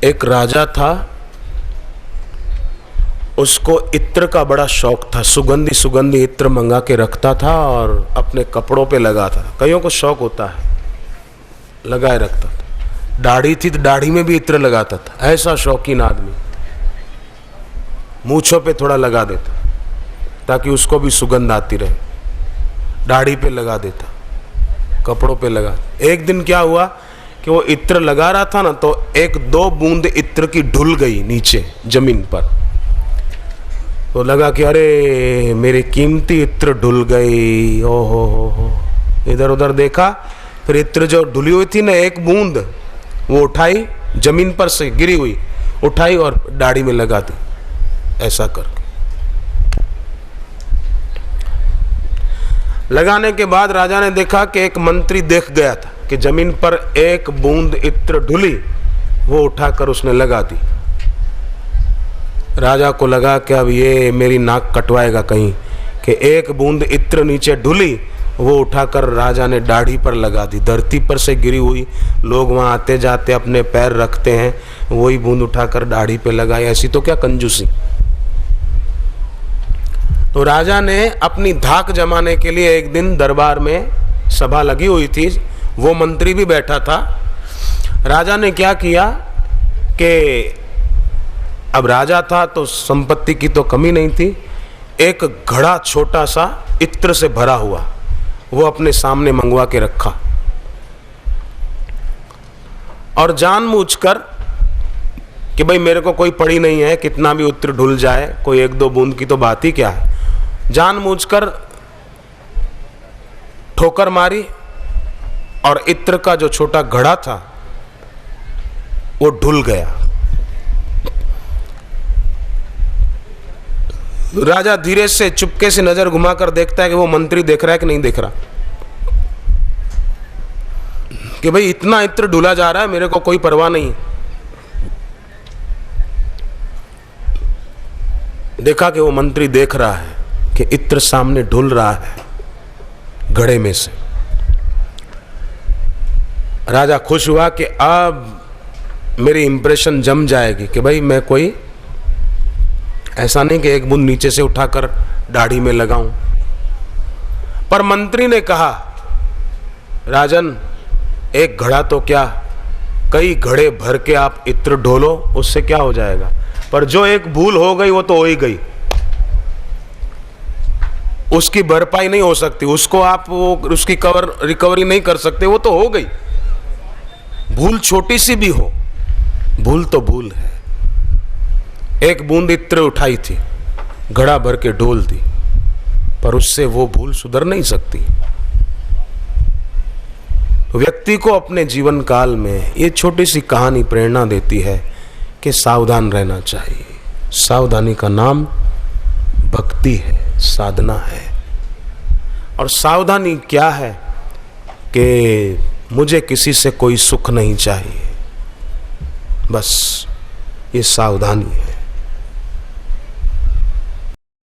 एक राजा था, उसको इत्र का बड़ा शौक था। सुगंधी सुगंधी इत्र मंगा के रखता था और अपने कपड़ों पे लगाता था। कईयों को शौक होता है, लगाए रखता था। दाढ़ी थी तो दाढ़ी में भी इत्र लगाता था, ऐसा शौकीन आदमी। मूंछों पे थोड़ा लगा देता ताकि उसको भी सुगंध आती रहे। दाढ़ी पे लगा देता, कपड़ों पे लगा। एक दिन क्या हुआ कि वो इत्र लगा रहा था ना, तो एक दो बूंद इत्र की ढुल गई नीचे जमीन पर। तो लगा कि अरे मेरी कीमती इत्र ढुल गई। ओहो हो। इधर उधर देखा, फिर इत्र जो ढुली हुई थी ना, एक बूंद वो उठाई, जमीन पर से गिरी हुई उठाई और दाढ़ी में लगा दी, ऐसा करके। लगाने के बाद राजा ने देखा कि एक मंत्री देख गया था कि जमीन पर एक बूंद इत्र ढुली, वो उठाकर उसने लगा दी। राजा को लगा कि अब ये मेरी नाक कटवाएगा कहीं, कि एक बूंद इत्र नीचे ढुली, वो उठाकर राजा ने दाढ़ी पर लगा दी। धरती पर से गिरी हुई, लोग वहां आते जाते अपने पैर रखते हैं, वही बूंद उठाकर दाढ़ी पे लगाई। ऐसी तो क्या कंजूसी। तो राजा ने अपनी धाक जमाने के लिए एक दिन दरबार में सभा लगी हुई थी, वो मंत्री भी बैठा था। राजा ने क्या किया कि अब राजा था तो संपत्ति की तो कमी नहीं थी। एक घड़ा छोटा सा इत्र से भरा हुआ वो अपने सामने मंगवा के रखा और जानबूझकर कि भाई मेरे को कोई पड़ी नहीं है, कितना भी इत्र ढुल जाए, कोई एक दो बूंद की तो बात ही क्या है, जानबूझकर ठोकर मारी और इत्र का जो छोटा घड़ा था वो ढुल गया। राजा धीरे से चुपके से नजर घुमाकर देखता है कि वो मंत्री देख रहा है कि नहीं देख रहा, कि भाई इतना इत्र ढुला जा रहा है, मेरे को कोई परवाह नहीं। देखा कि वो मंत्री देख रहा है कि इत्र सामने ढुल रहा है घड़े में से। राजा खुश हुआ कि अब मेरी इंप्रेशन जम जाएगी कि भाई मैं कोई ऐसा नहीं कि एक बूंद नीचे से उठाकर दाढ़ी में लगाऊं। पर मंत्री ने कहा, राजन एक घड़ा तो क्या, कई घड़े भर के आप इत्र ढोलो, उससे क्या हो जाएगा, पर जो एक भूल हो गई वो तो हो ही गई, उसकी भरपाई नहीं हो सकती, उसको आप वो उसकी रिकवरी नहीं कर सकते, वो तो हो गई। भूल छोटी सी भी हो, भूल तो भूल है। एक बूंद इत्र उठाई थी, घड़ा भर के ढोल दी, पर उससे वो भूल सुधर नहीं सकती। व्यक्ति को अपने जीवन काल में ये छोटी सी कहानी प्रेरणा देती है कि सावधान रहना चाहिए। सावधानी का नाम भक्ति है, साधना है। और सावधानी क्या है कि मुझे किसी से कोई सुख नहीं चाहिए, बस ये सावधानी है।